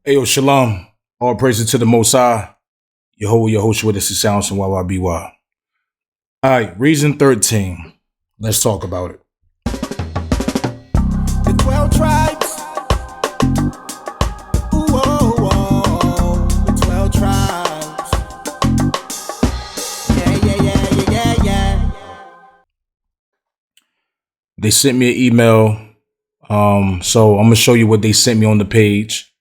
Hey, yo, shalom. All praises to the Most High. Yehovah, Yehoshua, this is Sounds from YYBY. All right, reason 13. Let's talk about it. The 12 tribes. Ooh, oh, oh, the 12 tribes. Yeah. They sent me an email. So I'm going to show you what they sent me on the page.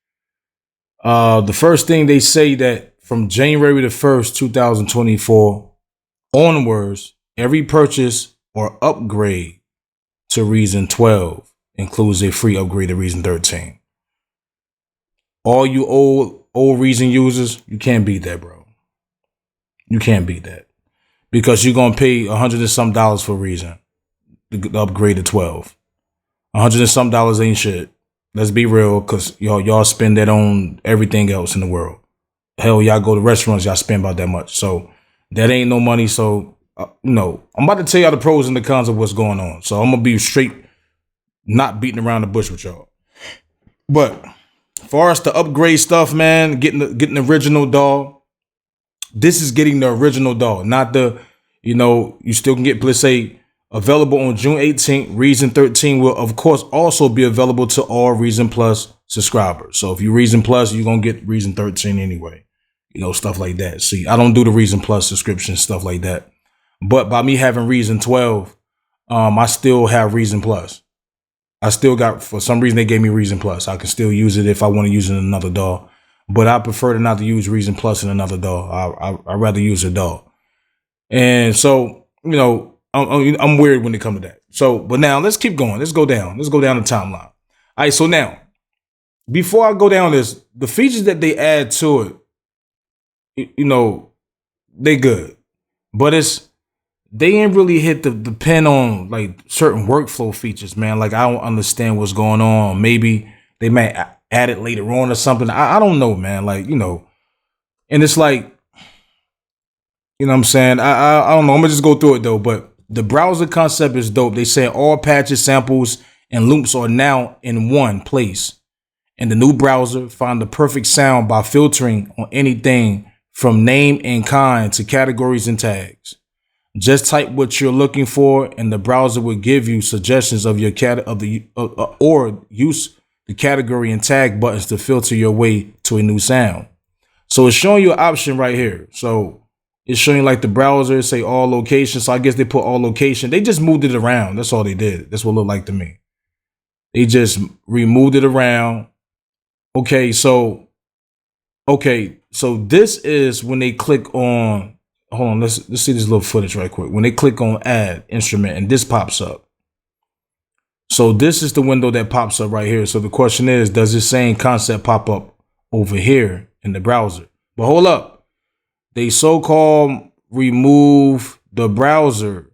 The first thing they say that from January the 1st, 2024 onwards, every purchase or upgrade to Reason 12 includes a free upgrade to Reason 13. All you old Reason users, you can't beat that, bro. You can't beat that because you're gonna pay $100 and some for Reason to upgrade to 12. $100 and some ain't shit. Let's be real, cause y'all spend that on everything else in the world. Hell, y'all go to restaurants, y'all spend about that much. So that ain't no money. So I'm about to tell y'all the pros and the cons of what's going on. So I'm gonna be straight, not beating around the bush with y'all. But as far as the upgrade stuff, man, getting the original doll. This is getting the original doll, not the, you still can get, let's say, available on June 18th. Reason 13 will, of course, also be available to all Reason Plus subscribers. So if you Reason Plus, you're going to get Reason 13 anyway. Stuff like that. See, I don't do the Reason Plus subscription, stuff like that. But by me having Reason 12, I still have Reason Plus. I still got, for some reason, they gave me Reason Plus. I can still use it if I want to use it in another doll. But I prefer to not to use Reason Plus in another doll. I'd rather use a doll. And so, I'm weird when it comes to that. So, but now let's keep going. Let's go down. Let's go down the timeline. All right. So now, before I go down this, the features that they add to it, they good, but they ain't really hit the pin on like certain workflow features, man. Like I don't understand what's going on. Maybe they might add it later on or something. I don't know, man. Like, and it's like, what I'm saying? I don't know. I'm gonna just go through it though, but the browser concept is dope. They say all patches, samples, and loops are now in one place. In the new browser, find the perfect sound by filtering on anything from name and kind to categories and tags. Just type what you're looking for, and the browser will give you suggestions of your or use the category and tag buttons to filter your way to a new sound. So it's showing you an option right here. So it's showing like the browser, say all locations. So I guess they put all location. They just moved it around. That's all they did. That's what it looked like to me. They just removed it around. Okay, so this is when they click on, hold on, let's see this little footage right quick. When they click on add instrument and this pops up. So this is the window that pops up right here. So the question is, does this same concept pop up over here in the browser? But hold up. They so-called remove the browser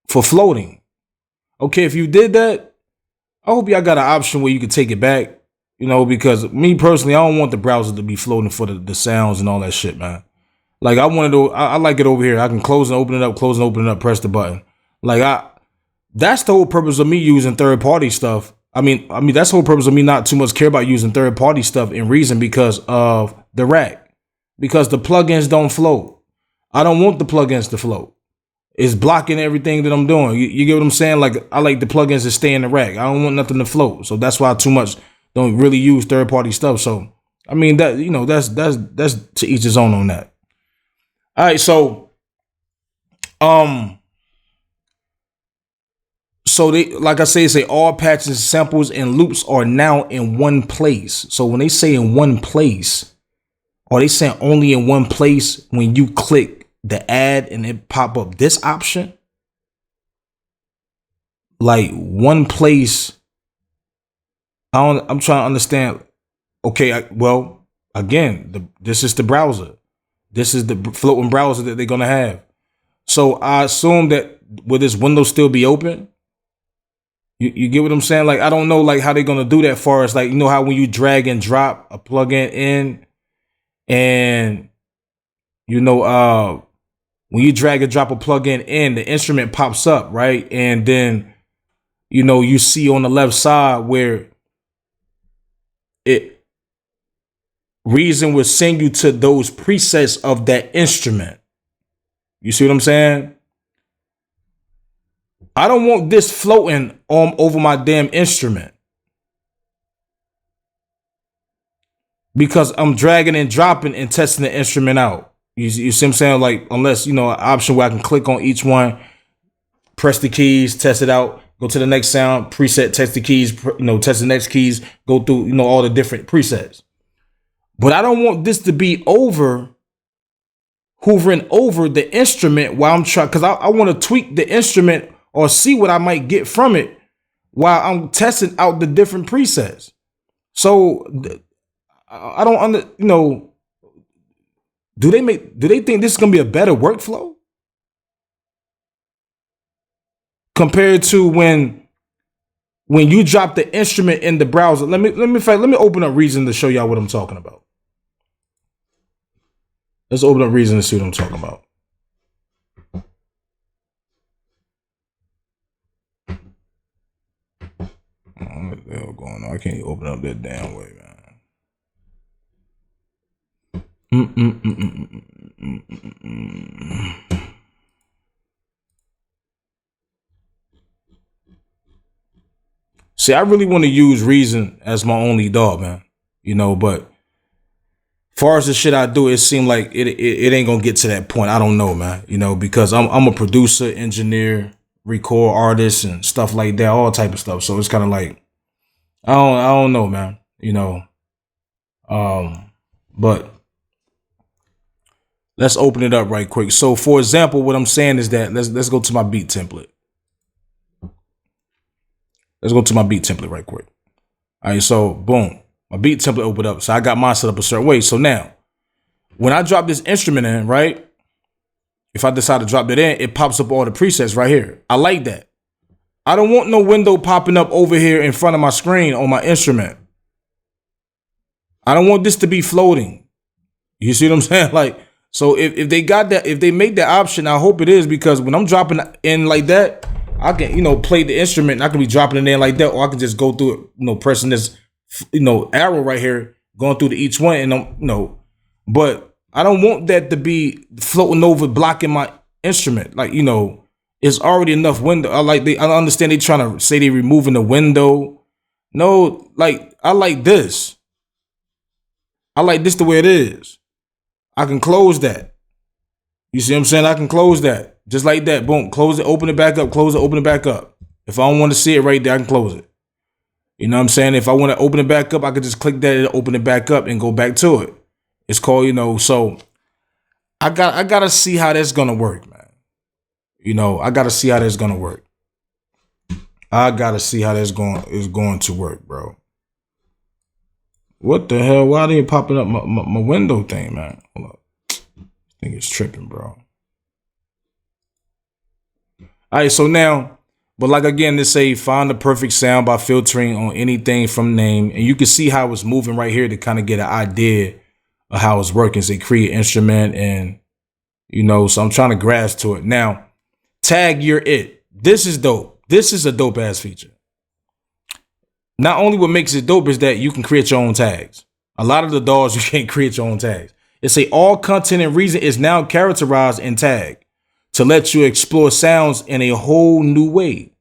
for floating. Okay, if you did that, I hope y'all got an option where you can take it back, because me personally, I don't want the browser to be floating for the sounds and all that shit, man. Like I like it over here. I can close and open it up, press the button. That's the whole purpose of me using third-party stuff. I mean, that's the whole purpose of me not too much care about using third-party stuff in Reason because of the rack. Because the plugins don't float. I don't want the plugins to float. It's blocking everything that I'm doing. You get what I'm saying? Like, I like the plugins to stay in the rack. I don't want nothing to float. So that's why I too much don't really use third-party stuff. So, I mean, that's to each his own on that. All right, so they, like I say all patches, samples, and loops are now in one place. So when they say in one place, are they saying only in one place when you click the add and it pop up this option? Like one place. I'm trying to understand. Okay, well, again, this is the browser. This is the floating browser that they're gonna have. So I assume that will this window still be open? You get what I'm saying? Like, I don't know like how they're gonna do that far as like, how when you drag and drop a plugin in and when you drag and drop a plugin in, the instrument pops up, right? And then you see on the left side where it Reason will send you to those presets of that instrument. You see what I'm saying? I don't want this floating over my damn instrument, because I'm dragging and dropping and testing the instrument out. You see what I'm saying? Like, unless, an option where I can click on each one, press the keys, test it out, go to the next sound, preset, test the keys, test the next keys, go through, all the different presets. But I don't want this to be hovering over the instrument while I'm trying, because I want to tweak the instrument or see what I might get from it while I'm testing out the different presets. So I don't do they think this is gonna be a better workflow compared to when you drop the instrument in the browser? Let me open up Reason to show y'all what I'm talking about. Let's open up Reason to see what I'm talking about. What the hell going on? I can't open up that damn way, man. See, I really want to use Reason as my only dog, man. But far as the shit I do, it seemed like it ain't gonna get to that point. I don't know, man. Because I'm a producer, engineer, record artist, and stuff like that, all type of stuff. So it's kind of like I don't know, man. But let's open it up right quick. So, for example, what I'm saying is that let's go to my beat template. Let's go to my beat template right quick. All right, so boom, my beat template opened up. So I got mine set up a certain way. So now, when I drop this instrument in, right? If I decide to drop that in, it pops up all the presets right here. I like that. I don't want no window popping up over here in front of my screen on my instrument. I don't want this to be floating. You see what I'm saying? Like, so if they got that, if they make that option, I hope it is, because when I'm dropping in like that, I can, play the instrument. I can be dropping it in like that, or I can just go through it, pressing this, arrow right here, going through to each one, and but I don't want that to be floating over, blocking my instrument. Like, it's already enough window. I understand they trying to say they removing the window. No, like, I like this. I like this the way it is. I can close that. You see what I'm saying? I can close that. Just like that. Boom. Close it, open it back up, close it, open it back up. If I don't want to see it right there, I can close it. You know what I'm saying? If I want to open it back up, I can just click that and open it back up and go back to it. It's called, so I gotta see how that's gonna work, man. I gotta see how that's gonna work. I gotta see how that's going to work, bro. What the hell? Why they popping up my window thing, man? Hold up. I think it's tripping, bro. All right, so now, but like again, they say find the perfect sound by filtering on anything from name, and you can see how it's moving right here to kind of get an idea of how it's working. Say create instrument, and so I'm trying to grasp to it. Now, tag your it. This is dope. This is a dope ass feature. Not only what makes it dope is that you can create your own tags. A lot of the DAWs, you can't create your own tags. It say all content and Reason is now characterized in tag to let you explore sounds in a whole new way.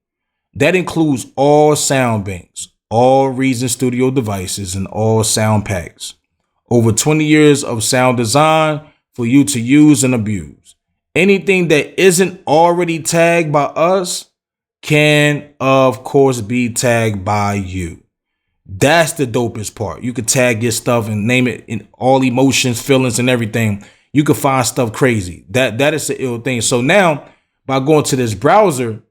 That includes all sound banks, all Reason Studio devices, and all sound packs. Over 20 years of sound design for you to use and abuse. Anything that isn't already tagged by us can, of course, be tagged by you. That's the dopest part. You could tag your stuff and name it in all emotions, feelings, and everything. You could find stuff crazy. That is the ill thing. So now, by going to this browser,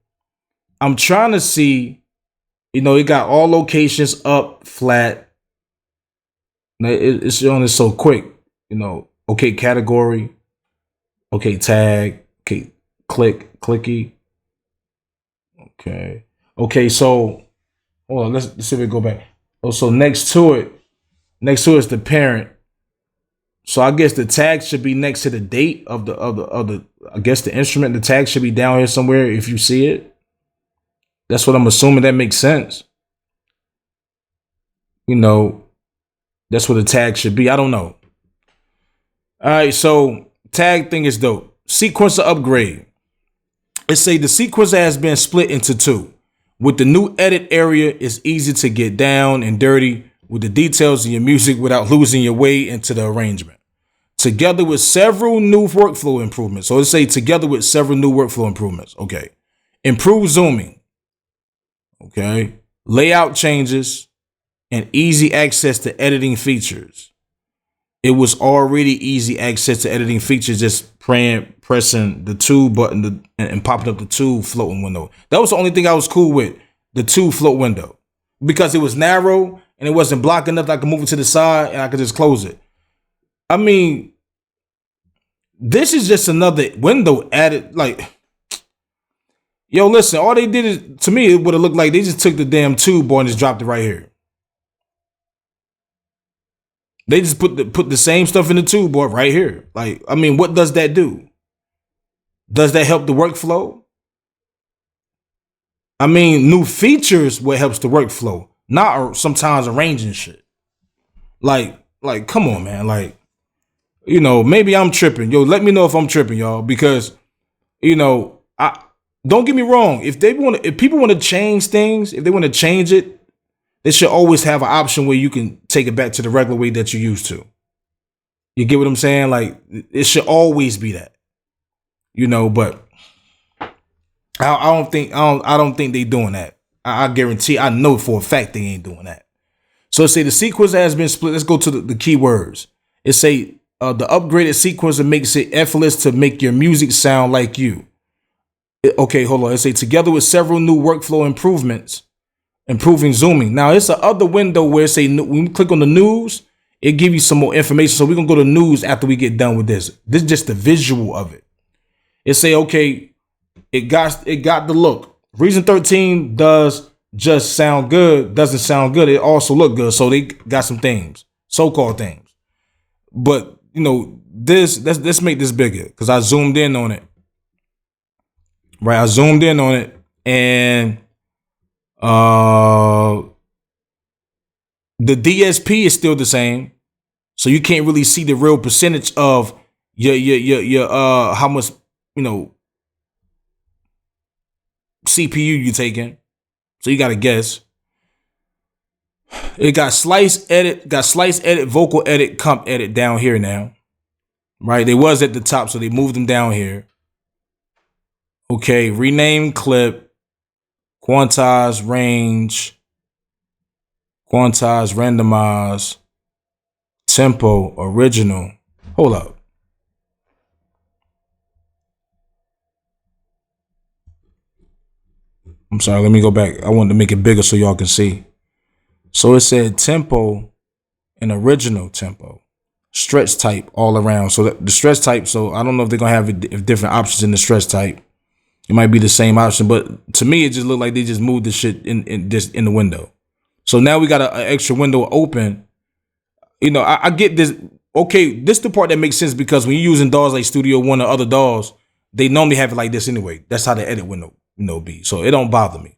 I'm trying to see, it got all locations up, flat. It's showing it so quick. Okay, category. Okay, tag. Okay, clicky. Okay, so hold on, let's see if we go back. Oh, so next to it is the parent. So I guess the tag should be next to the date of the I guess the instrument. The tag should be down here somewhere if you see it. That's what I'm assuming. That makes sense. That's what a tag should be. I don't know. All right, so tag thing is dope. Sequencer upgrade. It say the sequencer has been split into two. With the new edit area, it's easy to get down and dirty with the details of your music without losing your way into the arrangement. Together with several new workflow improvements. So it say together with several new workflow improvements. Okay. Improved zooming. Okay. Layout changes and easy access to editing features. It was already easy access to editing features, just pressing the 2 button and popping up the 2 floating window. That was the only thing I was cool with, the 2 float window, because it was narrow and it wasn't blocking enough. I could move it to the side and I could just close it. I mean, this is just another window added. Like, yo, listen, all they did is, to me, it would have looked like they just took the damn 2 bar and just dropped it right here. They just put the same stuff in the 2 bar right here. Like, I mean, what does that do? Does that help the workflow? I mean, new features what helps the workflow, not sometimes arranging shit. Like, come on, man. Like, you know, maybe I'm tripping. Yo, let me know if I'm tripping, y'all, because, you know, I don't get me wrong. If people want to change things, if they want to change it, they should always have an option where you can take it back to the regular way that you used to. You get what I'm saying? Like, it should always be that, you know. But I don't think they doing that. I guarantee. I know for a fact they ain't doing that. So say the sequencer has been split. Let's go to the keywords. It say the upgraded sequencer makes it effortless to make your music sound like you. Okay, hold on. It say together with several new workflow improvements. Improving zooming. Now it's a other window where it say when you click on the news, it give you some more information. So we're gonna go to news after we get done with this. This is just the visual of it. It say, okay, it got the look. Reason 13 does just sound good, doesn't sound good. It also look good. So they got some things, so-called things. But you know, let's make this bigger because I zoomed in on it. Right, I zoomed in on it and the DSP is still the same, so you can't really see the real percentage of your how much, you know, CPU you taking. So you gotta guess. It got slice edit, vocal edit, comp edit down here now. Right, they was at the top, so they moved them down here. Okay, rename clip. Quantize, range, quantize, randomize, tempo, original. Hold up. I'm sorry, let me go back. I wanted to make it bigger so y'all can see. So it said tempo and original tempo. Stretch type all around. So the stretch type, so I don't know if they're going to have different options in the stretch type. It might be the same option, but to me, it just looked like they just moved the shit in the window. So now we got an extra window open. You know, I get this. Okay, this is the part that makes sense because when you're using DAWs like Studio One or other DAWs, they normally have it like this anyway. That's how the edit window, be. So it don't bother me.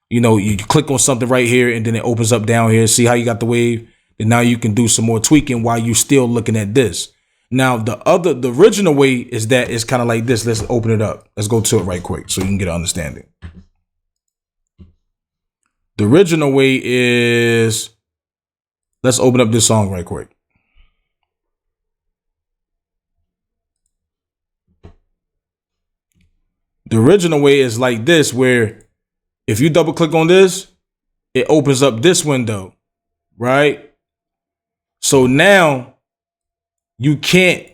You know, you click on something right here and then it opens up down here. See how you got the wave? And now you can do some more tweaking while you're still looking at this. Now, the original way is that it's kind of like this. Let's open it up. Let's go to it right quick so you can get an understanding. The original way is, let's open up this song right quick. The original way is like this, where if you double click on this, it opens up this window, right? So now, you can't,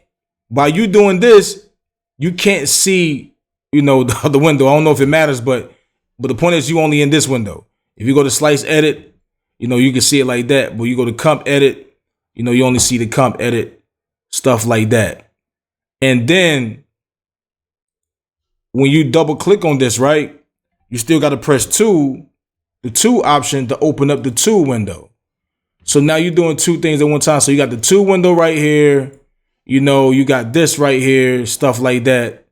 while you doing this, you can't see, you know, the window. I don't know if it matters, but the point is you only in this window. If you go to slice edit, you know, you can see it like that. But you go to comp edit, you know, you only see the comp edit, stuff like that. And then when you double click on this, right, you still got to press 2, the 2 option to open up the 2 window. So now you're doing 2 things at one time. So you got the 2 window right here. You know, you got this right here, stuff like that.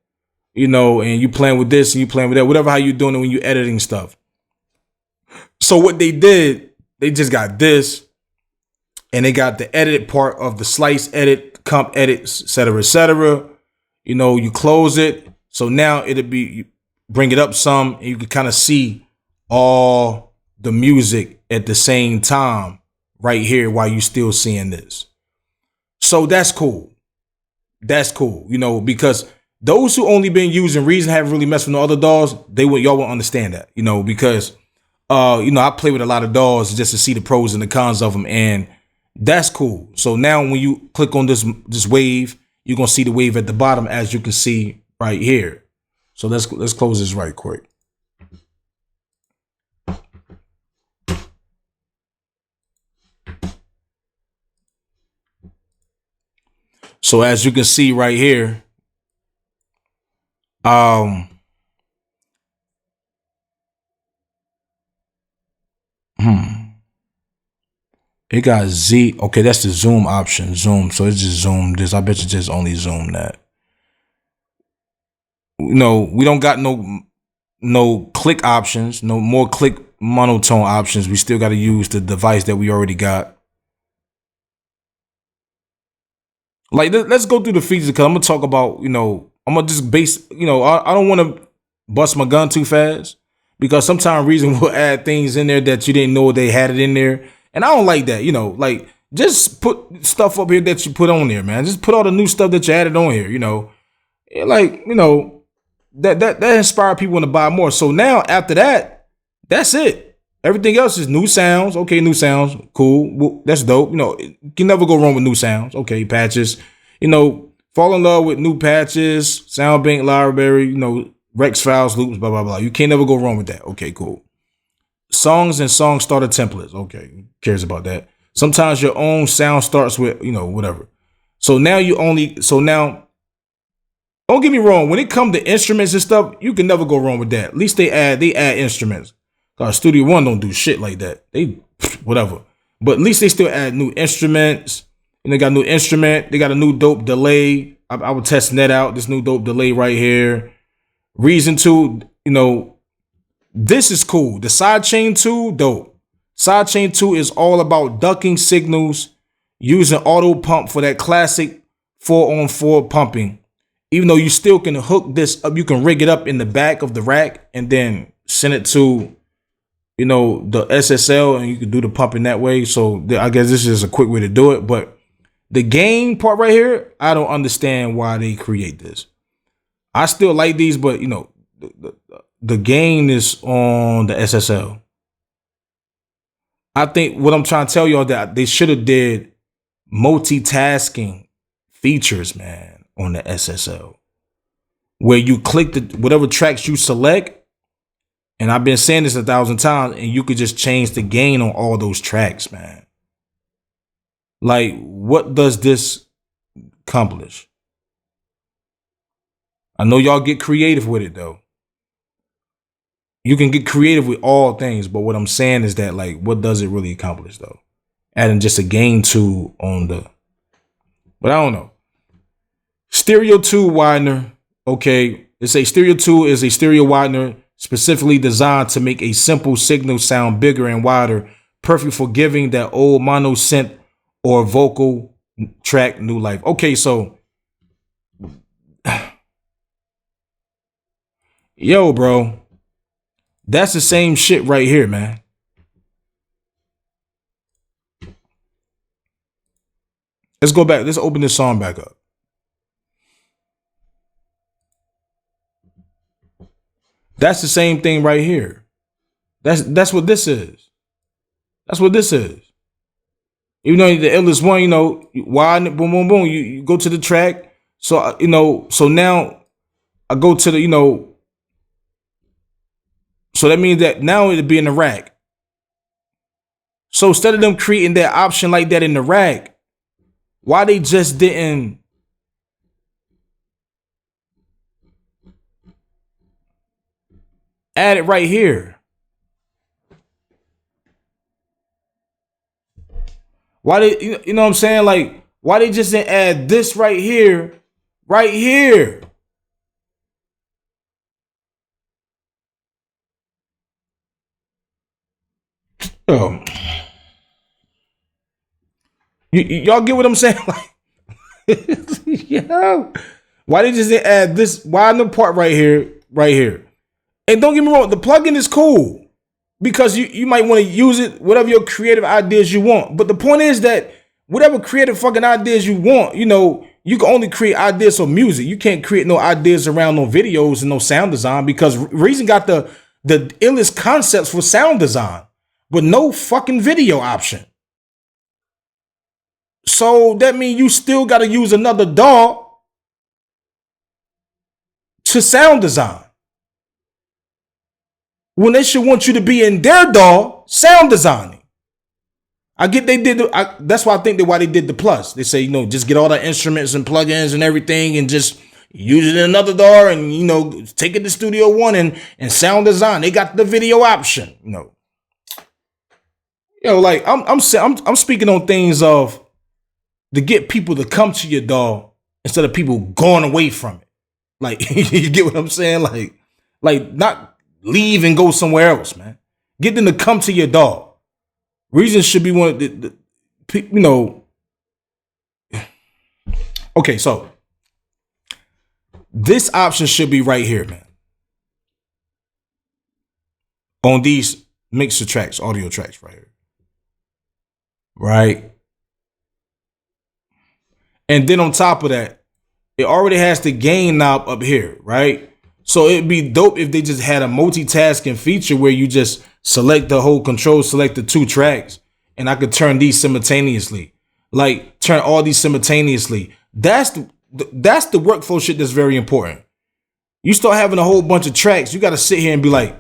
You know, and you playing with this and you playing with that. Whatever how you doing it when you editing stuff. So what they did, they just got this. and they got the edit part of the slice edit, comp edits, et cetera, et cetera. You know, you close it. So now it'll be, you bring it up some, and you can kind of see all the music at the same time right here while you still seeing this. So that's cool. That's cool. You know, because those who only been using Reason haven't really messed with no other DAWs, y'all won't understand that, you know, because you know, I play with a lot of DAWs just to see the pros and the cons of them, and that's cool. So now when you click on this wave, you're gonna see the wave at the bottom, as you can see right here. So let's close this right quick. So as you can see right here, it got Z. Okay, that's the zoom option. Zoom. So it's just zoom this. I bet you just only zoom that. No, we don't got no click options, no more click monotone options. We still got to use the device that we already got. Like, let's go through the features, because I'm gonna talk about, you know, I'm gonna just base, you know, I don't want to bust my gun too fast, because sometimes Reason will add things in there that you didn't know they had it in there, and I don't like that. You know, like, just put stuff up here that you put on there, man. Just put all the new stuff that you added on here. You know, like, you know, that inspired people to buy more. So now after that, that's it. Everything else is new sounds. Okay, new sounds, cool. Well, that's dope. You know, you can never go wrong with new sounds. Okay, patches. You know, fall in love with new patches, sound bank library. You know, Rex files, loops, blah blah blah. You can't never go wrong with that. Okay, cool. Songs and song starter templates. Okay, who cares about that? Sometimes your own sound starts with, you know, whatever. So now don't get me wrong, when it comes to instruments and stuff, you can never go wrong with that. At least they add instruments. Studio One don't do shit like that. They whatever. But at least they still add new instruments. And they got a new instrument. They got a new dope delay. I was testing that out. This new dope delay right here. Reason 2, you know, this is cool. The sidechain 2, dope. Sidechain 2 is all about ducking signals, using auto pump for that classic 4-on-4 pumping. Even though you still can hook this up, you can rig it up in the back of the rack and then send it to, you know, the SSL, and you can do the pumping that way. So I guess this is a quick way to do it. But the gain part right here, I don't understand why they create this. I still like these, but you know, the gain is on the SSL. I think what I'm trying to tell y'all, that they should have did multitasking features, man, on the SSL, where you click whatever tracks you select. And I've been saying this 1,000 times, and you could just change the gain on all those tracks, man. Like, what does this accomplish? I know y'all get creative with it, though. You can get creative with all things, but what I'm saying is that, like, what does it really accomplish, though? Adding just a gain 2 on the, but I don't know. Stereo 2 widener. Okay, it's a Stereo 2 is a stereo widener specifically designed to make a simple signal sound bigger and wider, perfect for giving that old mono synth or vocal track new life. Okay, so yo, bro, that's the same shit right here, man. Let's go back. Let's open this song back up. That's the same thing right here. That's what this is. That's what this is. Even though the illest one, you know, widen, boom, boom, boom. You go to the track. So, you know, so now I go to the, you know, so that means that now it'll be in the rack. So instead of them creating that option like that in the rack, why they just didn't add it right here? Why they, you know what I'm saying? Like, why they just didn't add this right here, right here? Oh. Y'all get what I'm saying? Like, yeah. Why they just add this? Why in the part right here, right here? And don't get me wrong, the plugin is cool because you might want to use it, whatever your creative ideas you want. But the point is that whatever creative fucking ideas you want, you can only create ideas for music. You can't create no ideas around no videos and no sound design because Reason got the illest concepts for sound design, but no fucking video option. So that means you still got to use another DAW to sound design when they should want you to be in their DAW sound designing. I get they did. That's why I think why they did the plus. They say, just get all the instruments and plugins and everything and just use it in another DAW and, take it to Studio One and sound design. They got the video option, like I'm speaking on things of to get people to come to your DAW instead of people going away from it. Like, you get what I'm saying? Like not leave and go somewhere else, man. Get them to come to your DAW. Reason should be one of the Okay, so this option should be right here, man. On these mixer tracks, audio tracks right here. Right? And then on top of that, it already has the gain knob up here, right? So it'd be dope if they just had a multitasking feature where you just select the whole control, select the 2 tracks, and I could turn these simultaneously. Like turn all these simultaneously. That's the workflow shit that's very important. You start having a whole bunch of tracks, you got to sit here and be like,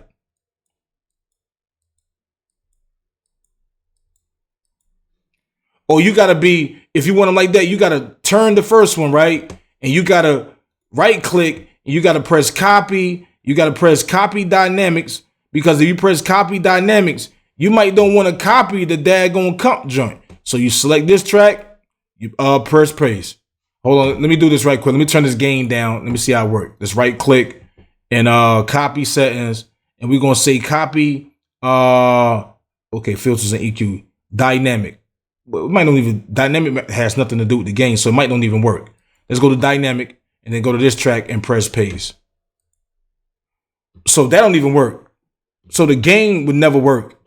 or you got to be, if you want them like that, you got to turn the first one, right? And you got to right click, and you got to press copy. You got to press copy dynamics, because if you press copy dynamics, you might don't want to copy the daggone comp joint. So you select this track, you press paste. Hold on, let me do this right quick. Let me turn this gain down. Let me see how it works. Let's right click and copy settings, and we're gonna say copy. Okay, filters and EQ dynamic. Well, it might not even dynamic has nothing to do with the gain, so it might not even work. Let's go to dynamic and then go to this track and press paste. So that don't even work. So the gain would never work.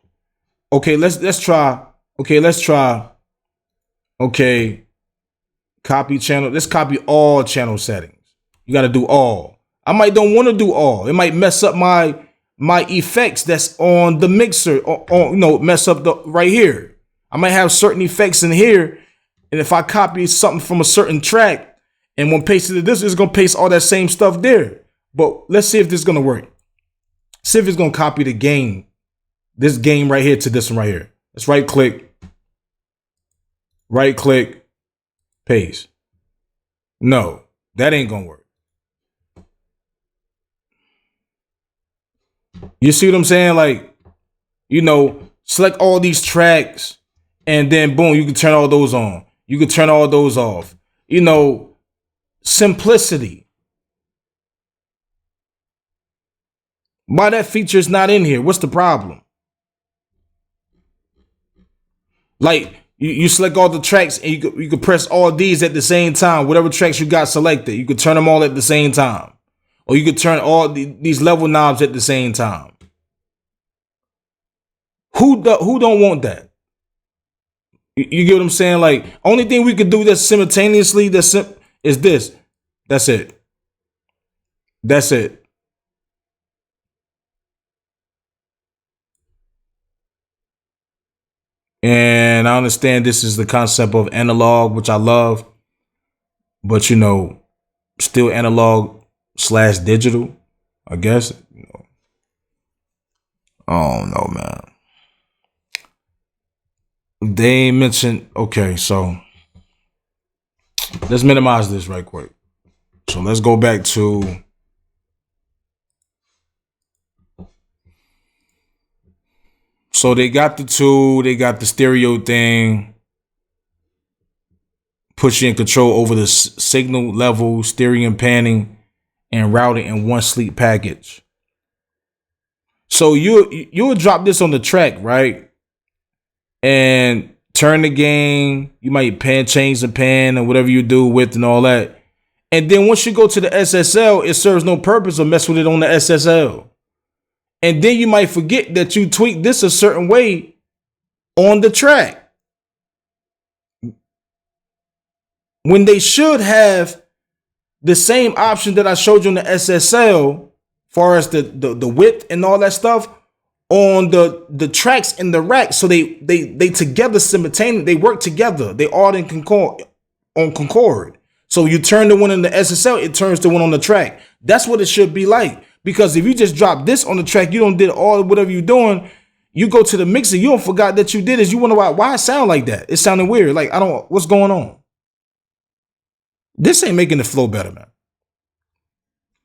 Okay, let's try. Okay, let's try. Okay, copy channel. Let's copy all channel settings. You got to do all. I might don't want to do all. It might mess up my effects that's on the mixer. Mess up the right here. I might have certain effects in here, and if I copy something from a certain track and when paste it to this, it's gonna paste all that same stuff there. But let's see if this is gonna work. See if it's gonna copy the gain, this gain right here to this one right here. Let's right click, paste. No, that ain't gonna work. You see what I'm saying? Like, select all these tracks and then boom, you can turn all those on. You can turn all those off. Simplicity. Why that feature is not in here? What's the problem? Like, you select all the tracks and you could press all these at the same time. Whatever tracks you got selected, you could turn them all at the same time. Or you could turn all these level knobs at the same time. Who don't want that? You get what I'm saying? Like, only thing we could do that's simultaneously is this. That's it. That's it. And I understand this is the concept of analog, which I love, but still analog / digital, I guess. Oh no, man. They mentioned, okay, so let's minimize this right quick. So let's go back to so they got the tool, they got the stereo thing, pushing control over the signal level, stereo and panning, and routing in one sleek package. So you'll drop this on the track, right? And turn the gain. You might change the pan or whatever you do with and all that. And then once you go to the SSL, it serves no purpose or mess with it on the SSL. And then you might forget that you tweak this a certain way on the track, when they should have the same option that I showed you on the SSL, far as the width and all that stuff on the tracks in the rack. So they together simultaneously, they work together. They all in concord. So you turn the one in the SSL, it turns the one on the track. That's what it should be like. Because if you just drop this on the track, you don't did all whatever you're doing. You go to the mixer, you don't forgot that you did is you wonder why it sound like that. It sounded weird. Like, what's going on? This ain't making the flow better, man.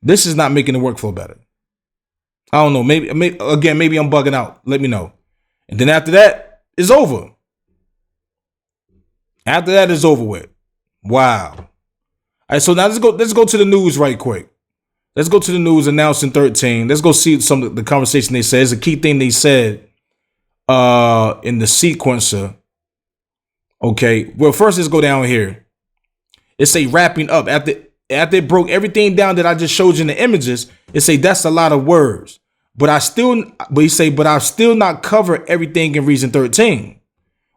This is not making the workflow better. I don't know. Maybe I'm bugging out. Let me know. And then after that, it's over. After that, it's over with. Wow. All right, so now let's go to the news right quick. Let's go to the news announcing 13. Let's go see some of the conversation they said. It's a key thing they said in the sequencer. Okay. Well, first let's go down here. It say wrapping up. After it broke everything down that I just showed you in the images, it say that's a lot of words. But I'll still not cover everything in Reason 13.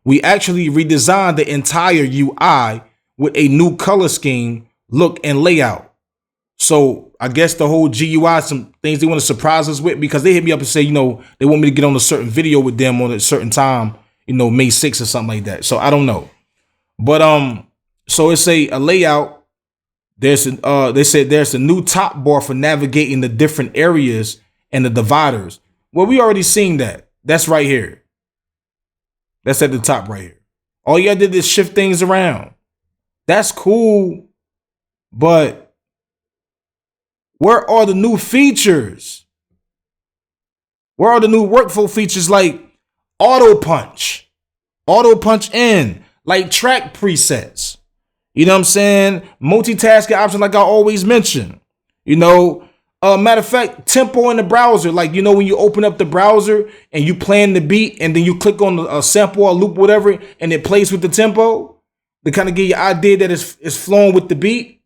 We actually redesigned the entire UI with a new color scheme, look, and layout. So I guess the whole GUI, some things they want to surprise us with, because they hit me up and say, they want me to get on a certain video with them on a certain time, May 6th or something like that. So I don't know. But so it's a layout. They said there's a new top bar for navigating the different areas and the dividers. Well, we already seen that. That's right here. That's at the top right here. All you did is shift things around. That's cool, but where are the new features? Where are the new workflow features like auto punch in, like track presets? You know what I'm saying? Multitasking option, like I always mention. Matter of fact, tempo in the browser. Like, when you open up the browser and you plan the beat and then you click on a sample or loop, whatever, and it plays with the tempo to kind of give you an idea that it's flowing with the beat.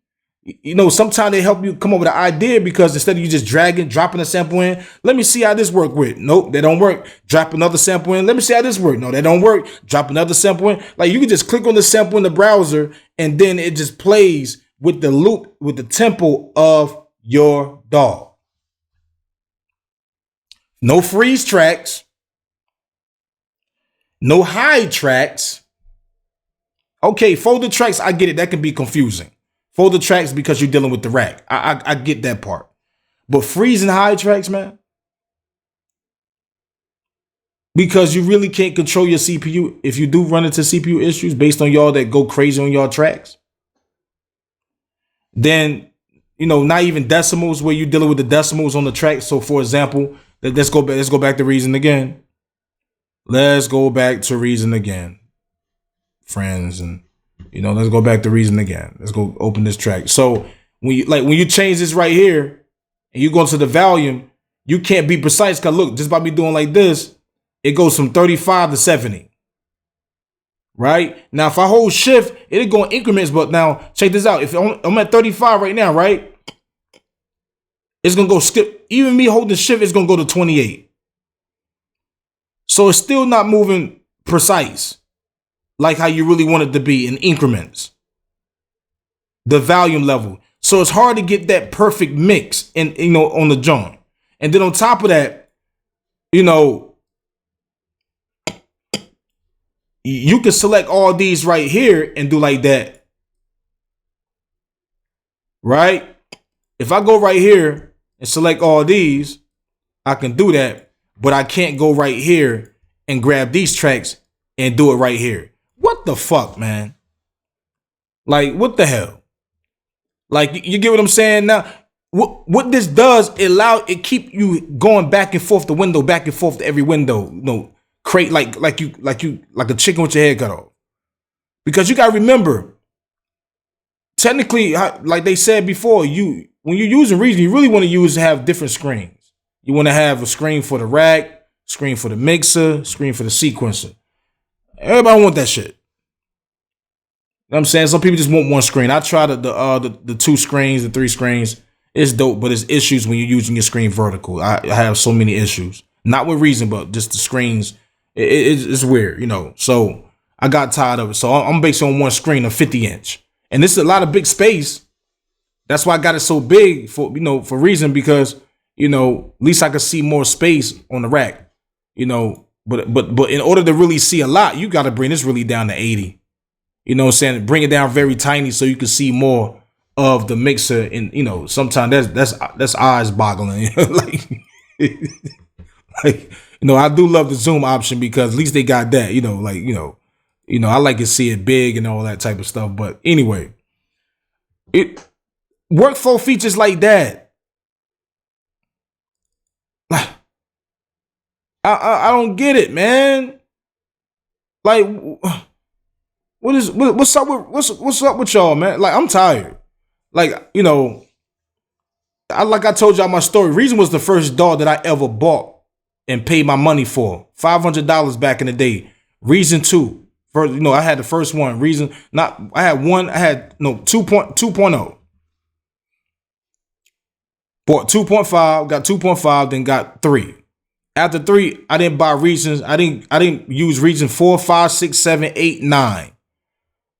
Sometimes they help you come up with an idea, because instead of you just dropping a sample in, let me see how this work with. Nope, that don't work. Drop another sample in. Let me see how this work. No, that don't work. Drop another sample in. Like, you can just click on the sample in the browser and then it just plays with the loop, with the tempo of your dog. No freeze tracks. No hide tracks. Okay, folder tracks, I get it. That can be confusing. Folder tracks because you're dealing with the rack. I get that part. But freezing hide tracks, man. Because you really can't control your CPU if you do run into CPU issues based on y'all that go crazy on y'all tracks. Then, not even decimals, where you're dealing with the decimals on the track. So, for example, let's go back to Reason again. Let's go back to Reason again, friends, and let's go back to Reason again. Let's go open this track. So when you change this right here and you go into the volume, you can't be precise, because look, just by me doing like this, it goes from 35 to 70. Right? Now, if I hold shift, it'll go in increments. But now, check this out. If I'm at 35 right now, right? It's going to go skip. Even me holding shift, it's going to go to 28. So it's still not moving precise, like how you really want it to be in increments. The volume level. So it's hard to get that perfect mix on the joint. And then on top of that, you can select all these right here and do like that. Right? If I go right here and select all these, I can do that, but I can't go right here and grab these tracks and do it right here. What the fuck, man? Like, what the hell? Like, you get what I'm saying? Now, what this does, it keep you going back and forth the window, back and forth to every window. Create like a chicken with your head cut off. Because you gotta remember, technically, like they said before, when you're using Reason, you really want to have different screens. You want to have a screen for the rack, screen for the mixer, screen for the sequencer. Everybody want that shit. You know what I'm saying? Some people just want one screen. I try the 2 screens, the 3 screens. It's dope, but it's issues when you're using your screen vertical. I have so many issues. Not with reason, but just the screens. It's weird, you know. So I got tired of it. So I'm based on one screen, a 50-inch. And this is a lot of big space. That's why I got it so big for, you know, for reason, because, you know, at least I could see more space on the rack, you know. But in order to really see a lot, you got to bring this really down to 80. You know what I'm saying? Bring it down very tiny so you can see more of the mixer. And, you know, sometimes that's eyes boggling. like, you know, I do love the zoom option because at least they got that, you know, like, you know, I like to see it big and all that type of stuff. But anyway, it workflow features like that. I don't get it, man. Like, what's up with y'all, man? Like, I'm tired. Like, you know, like I told y'all my story. Reason was the first dog that I ever bought and paid my money for. $500 back in the day. Reason 2. First, you know, I had the first one. Reason not. I had 2.0. Bought 2.5. Got 2.5. Then got 3. After 3, I didn't buy Reasons. I didn't use Reason 4, 5, 6, 7, 8, 9.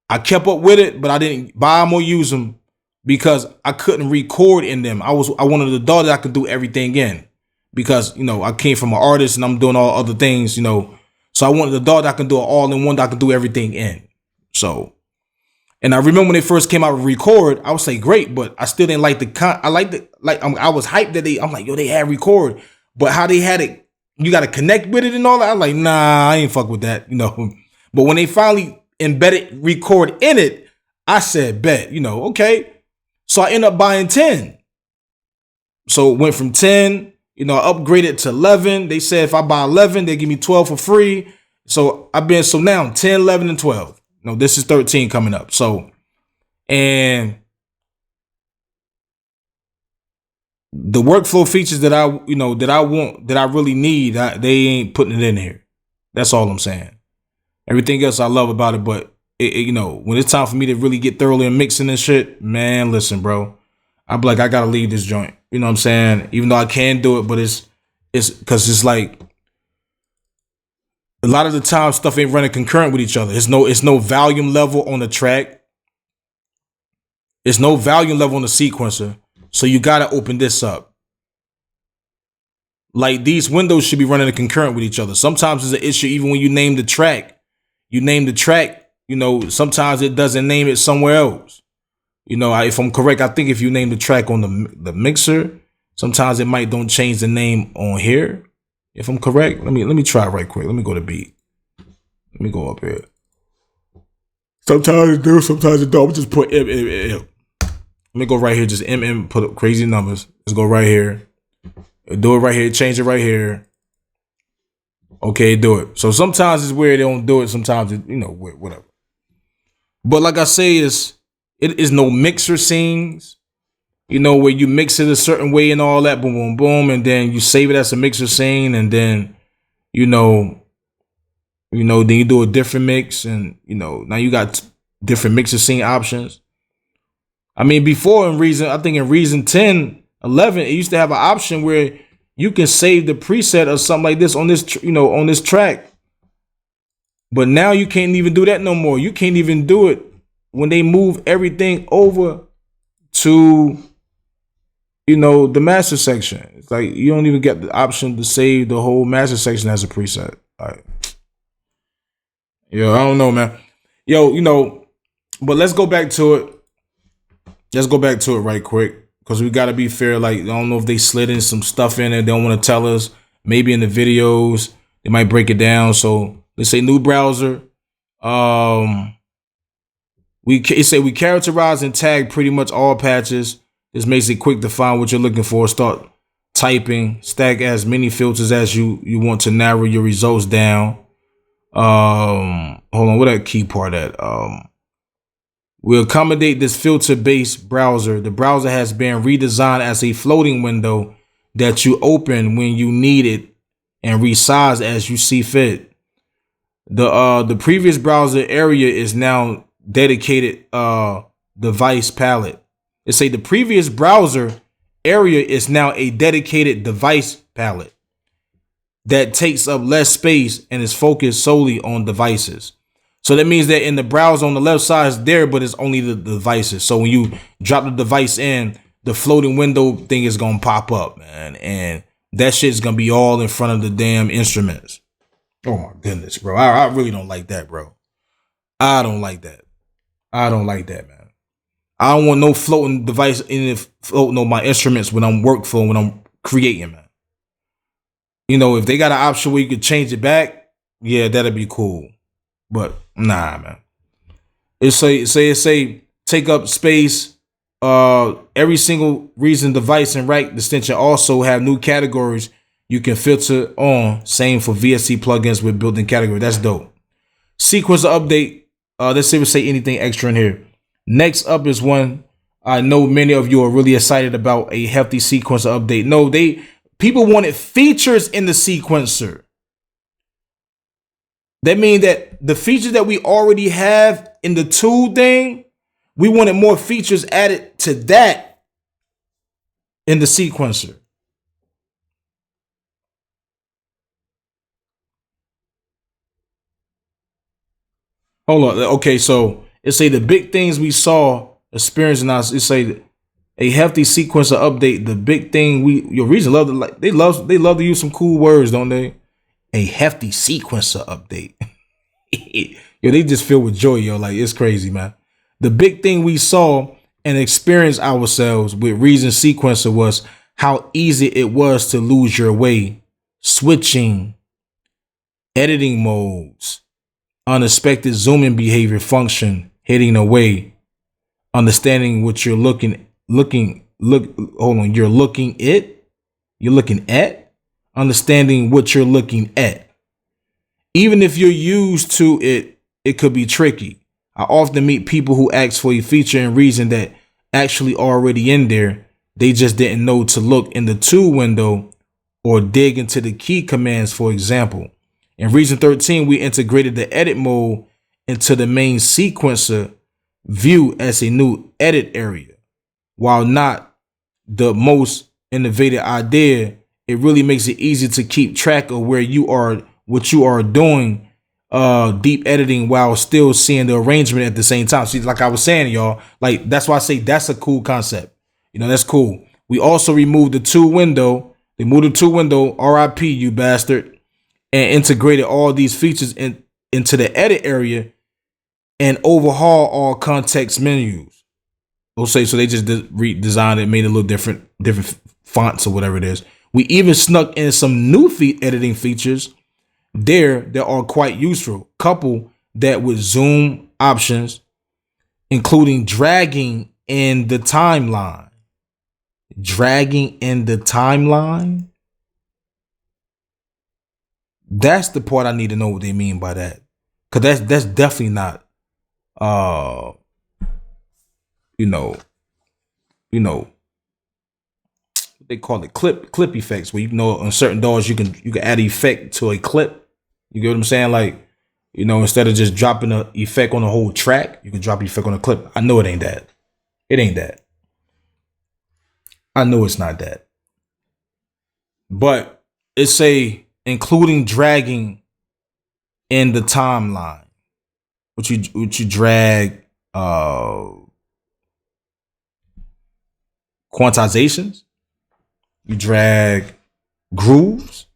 I kept up with it, but I didn't buy them or use them because I couldn't record in them. I wanted the dog that I could do everything in because, you know, I came from an artist and I'm doing all other things, you know. So I wanted the dog that I can do it all in one that I can do everything in. So, and I remember when they first came out with record, I would say great, but I still didn't like I was hyped that I'm like, yo, they had record, but how they had it, you got to connect with it and all that. I'm like, nah, I ain't fuck with that, you know. But when they finally embedded record in it, I said, bet, you know, okay. So I ended up buying 10. So it went from 10, you know, I upgraded to 11. They said if I buy 11, they give me 12 for free. So now 10, 11, and 12. No, this is 13 coming up. So, and the workflow features that I want, that I really need, they ain't putting it in here. That's all I'm saying. Everything else I love about it, but you know, when it's time for me to really get thoroughly in mixing and shit, man, listen, bro, I'm like, I gotta leave this joint. You know what I'm saying? Even though I can do it, but it's because it's like a lot of the time stuff ain't running concurrent with each other. It's no volume level on the track. It's no volume level on the sequencer. So you gotta open this up. Like these windows should be running concurrent with each other. Sometimes it's an issue even when you name the track. You name the track, you know, sometimes it doesn't name it somewhere else. You know, if I'm correct, I think if you name the track on the mixer, sometimes it might don't change the name on here. If I'm correct, let me try right quick. Let me go to beat. Let me go up here. Sometimes it do, sometimes it don't. Just put M. Let me go right here. Just M. Put up crazy numbers. Let's go right here. Do it right here. Change it right here. Okay, do it. So sometimes it's weird they don't do it. Sometimes it, you know, whatever. But like I say, it is no mixer scenes, you know, where you mix it a certain way and all that, boom, boom, boom, and then you save it as a mixer scene, and then, you know, then you do a different mix, and you know, now you got different mixer scene options. I mean, before I think in Reason 10, 11, it used to have an option where you can save the preset or something like this on this, you know, on this track. But now you can't even do that no more. You can't even do it when they move everything over to, you know, the master section. It's like you don't even get the option to save the whole master section as a preset. Like, yo, I don't know, man. Yo, you know, but let's go back to it. Let's go back to it right quick. Because we got to be fair. Like, I don't know if they slid in some stuff in it. They don't want to tell us. Maybe in the videos, they might break it down. So let's say new browser. We characterize and tag pretty much all patches. This makes it quick to find what you're looking for. Start typing. Stack as many filters as you want to narrow your results down. Hold on. What that key part at? We accommodate this filter-based browser. The browser has been redesigned as a floating window that you open when you need it and resize as you see fit. The previous browser area is now dedicated device palette. It say the previous browser area is now a dedicated device palette that takes up less space and is focused solely on devices. So that means that in the browser on the left side is there, but it's only the devices. So when you drop the device in, the floating window thing is gonna pop up, man, and that shit's gonna be all in front of the damn instruments. Oh my goodness, bro. I really don't like that, bro. I don't like that. I don't like that, man. I don't want no floating device in it floating on my instruments when I'm workflow, when I'm creating, man. You know, if they got an option where you could change it back, yeah, that'd be cool. But nah, man. It say take up space. Every single reason device and rack extension also have new categories you can filter on. Same for VST plugins with built-in category. That's dope. Sequencer update. Let's see if we say anything extra in here. Next up is one I know many of you are really excited about, a hefty sequencer update. No, people wanted features in the sequencer. That means that the features that we already have in the tool thing, we wanted more features added to that in the sequencer. Hold on. Okay, so it say the big things we saw experiencing us. It say a hefty sequencer update. The big thing your reason love to like they love to use some cool words, don't they? A hefty sequencer update. Yo, they just filled with joy, yo. Like, it's crazy, man. The big thing we saw and experienced ourselves with Reason Sequencer was how easy it was to lose your way, switching, editing modes, unexpected zooming behavior function, hitting away, understanding what you're looking at, understanding what you're looking at. Even if you're used to it, it could be tricky. I often meet people who ask for a feature and reason that actually already in there. They just didn't know to look in the tool window or dig into the key commands, for example. In Reason 13, we integrated the edit mode into the main sequencer view as a new edit area. While not the most innovative idea, it really makes it easy to keep track of where you are, what you are doing, deep editing while still seeing the arrangement at the same time. See, like I was saying, y'all, like that's why I say that's a cool concept. You know, that's cool. We also removed the tool window. They moved the tool window, RIP, you bastard, and integrated all these features into the edit area and overhaul all context menus. We'll say so they just redesigned it, made it a little different fonts or whatever it is. We even snuck in some new editing features there that are quite useful. Couple that with zoom options, including dragging in the timeline. Dragging in the timeline. That's the part I need to know what they mean by that. Cause that's definitely not they call it clip effects, where on certain DAWs you can add an effect to a clip. You get what I'm saying? Like, instead of just dropping an effect on the whole track, you can drop an effect on a clip. I know it ain't that. It ain't that. I know it's not that. But it's including dragging in the timeline. Which you drag quantizations. You drag grooves.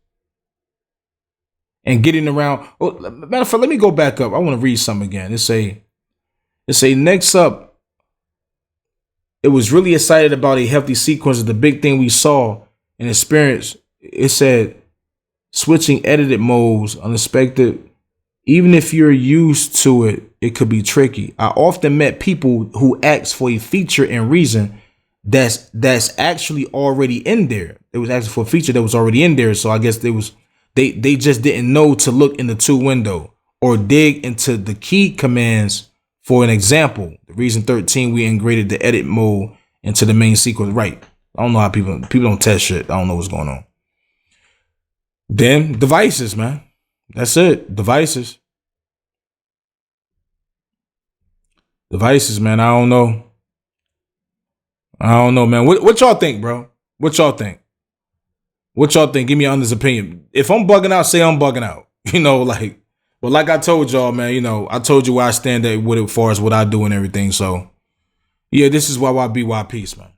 And getting around. Oh, matter of fact, let me go back up. I want to read something again. It say next up. It was really excited about a hefty sequence of the big thing we saw and experienced. It said switching edited modes, unexpected. Even if you're used to it, it could be tricky. I often met people who asked for a feature and reason that's actually already in there. It was asking for a feature that was already in there. So I guess they just didn't know to look in the tool window or dig into the key commands. For an example, the Reason 13, we integrated the edit mode into the main sequence. Right. I don't know how people don't test shit. I don't know what's going on. Then devices, man. That's it. Devices. Devices, man. I don't know. I don't know, man. What y'all think, bro? What y'all think? What y'all think? Give me your honest opinion. If I'm bugging out, say I'm bugging out. You know, like, but like I told y'all, man, you know, I told you where I stand at with it as far as what I do and everything. So, yeah, this is YYBY. Peace, man.